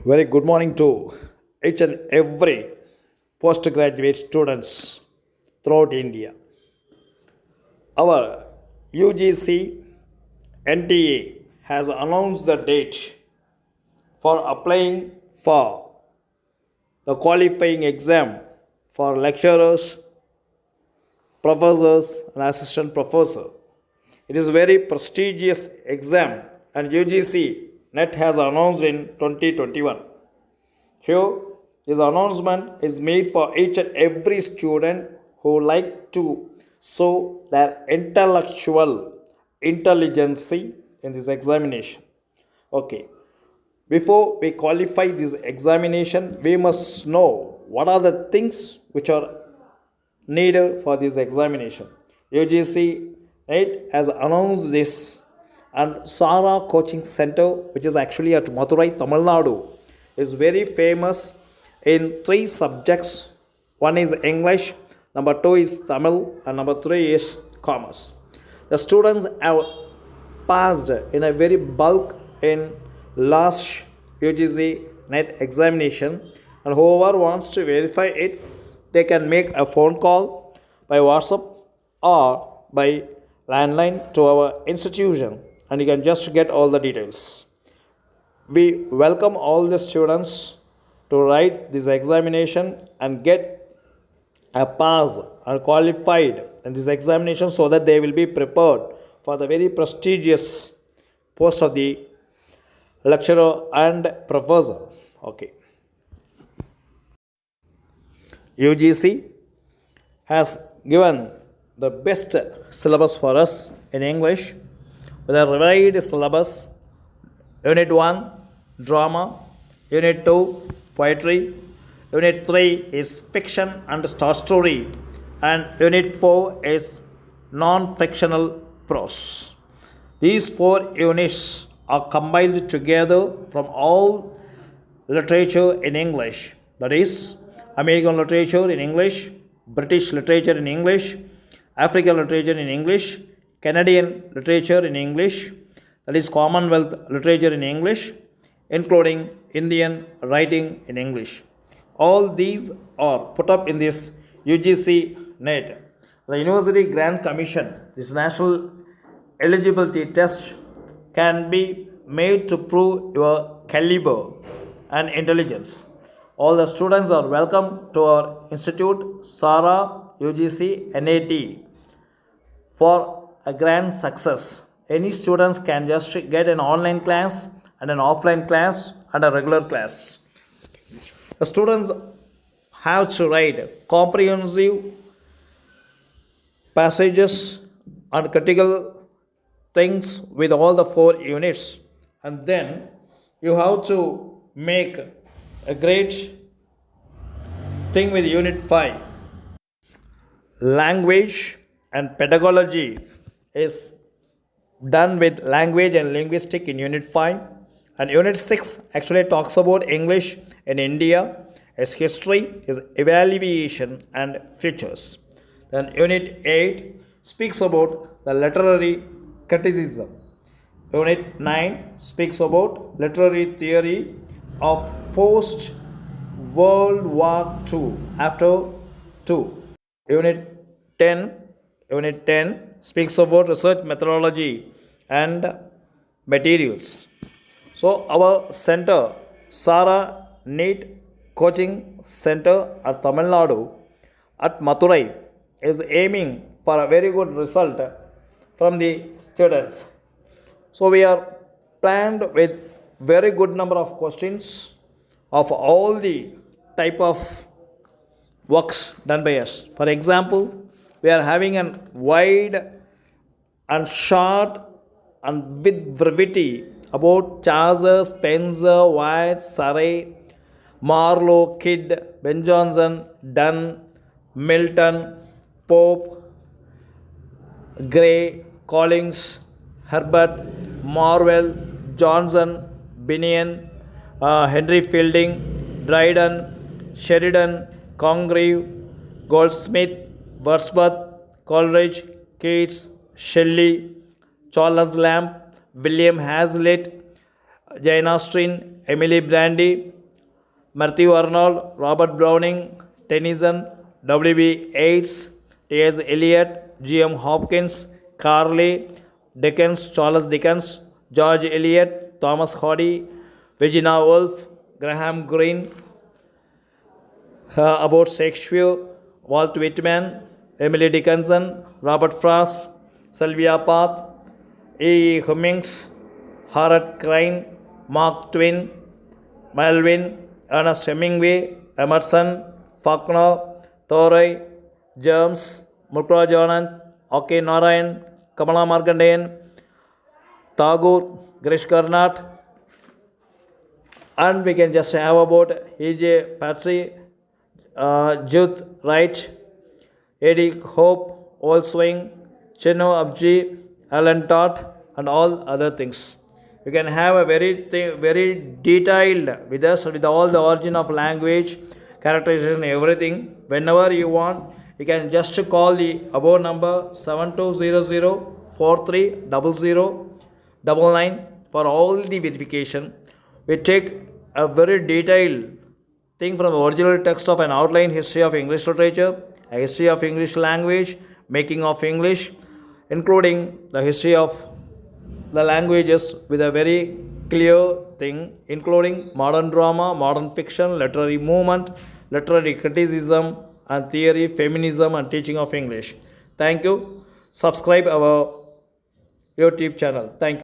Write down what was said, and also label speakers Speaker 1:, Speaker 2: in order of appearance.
Speaker 1: Very good morning to each and every postgraduate students throughout India. Our UGC NTA has announced the date for applying for the qualifying exam for lecturers, professors, and assistant professor. It is a very prestigious exam, and UGC NET has announced in 2021. Here, this announcement is made for each and every student who like to show their intellectual intelligence in this examination. Okay, before we qualify this examination, we must know what are the things which are needed for this examination. UGC it has announced this, and Sara Coaching Center, which is actually at Madurai, Tamil Nadu, is very famous in three subjects. One is English, number two is Tamil, and number three is commerce. The students have passed in a very bulk in last UGC NET examination, and whoever wants to verify it, they can make a phone call by WhatsApp or by landline to our institution, and you can just get all the details. We welcome all the students to write this examination and get a pass and qualified in this examination so that they will be prepared for the very prestigious post of the lecturer and professor. Okay. UGC has given the best syllabus for us in English with a revised syllabus. Unit 1 drama, Unit 2 poetry, Unit 3 is fiction and short story, and Unit 4 is non-fictional prose. These four units are combined together from all literature in English, that is, American literature in English, British literature in English, African literature in English, Canadian literature in English, that is, Commonwealth literature in English, including Indian writing in English. All these are put up in this UGC NET. The University Grant Commission, this national eligibility test, can be made to prove your caliber and intelligence. All the students are welcome to our institute, SARA UGC NAT, for a grand success. Any students can just get an online class and an offline class and a regular class. The students have to write comprehensive passages and critical things with all the four units, and then you have to make a great thing with Unit 5. Language and pedagogy is done with language and linguistic in Unit 5, and Unit 6 actually talks about English in India, its history, its evaluation and futures. Then Unit 8 speaks about the literary criticism. Unit 9 speaks about literary theory of post World War II after 2. Unit 10 speaks about research methodology and materials. So our center, Sara NEET Coaching Center at Tamil Nadu at Madurai, is aiming for a very good result from the students. So we are planned with very good number of questions of all the type of works done by us. For example, we are having a wide and short and with brevity about Chaucer, Spenser, Wyatt, Surrey, Marlowe, Kidd, Ben Jonson, Donne, Milton, Pope, Gray, Collins, Herbert, Marvell, Johnson, Bunyan, Henry Fielding, Dryden, Sheridan, Congreve, Goldsmith, Wordsworth, Coleridge, Keats, Shelley, Charles Lamb, William Hazlitt, Jane Austen, Emily Brandy, Matthew Arnold, Robert Browning, Tennyson, W.B. Yeats, T.S. Eliot, G.M. Hopkins, Carlyle, Dickens, Charles Dickens, George Eliot, Thomas Hardy, Virginia Woolf, Graham Greene, about Shakespeare, Walt Whitman, Emily Dickinson, Robert Frost, Sylvia Plath, E. Cummings, Harold Crane, Mark Twain, Melvin, Ernest Hemingway, Emerson, Faulkner, Thoreau, James, Murtala Jonan, O.K. Narayan, Kamala Markandayan, Tagore, Girish Karnad, and we can just have about E.J. Patsy, Judith Wright, Eddie Hope, Olswing, Chinno Abji, Alan Todd, and all other things. You can have a very detailed with us with all the origin of language, characterization, everything. Whenever you want, you can just call the above number 7200430099 for all the verification. We take a very detailed thing from the original text of an outline history of English literature, a history of English language, making of English, including the history of the languages with a very clear thing, including modern drama, modern fiction, literary movement, literary criticism and theory, feminism and teaching of English. Thank you. Subscribe our YouTube channel. Thank you.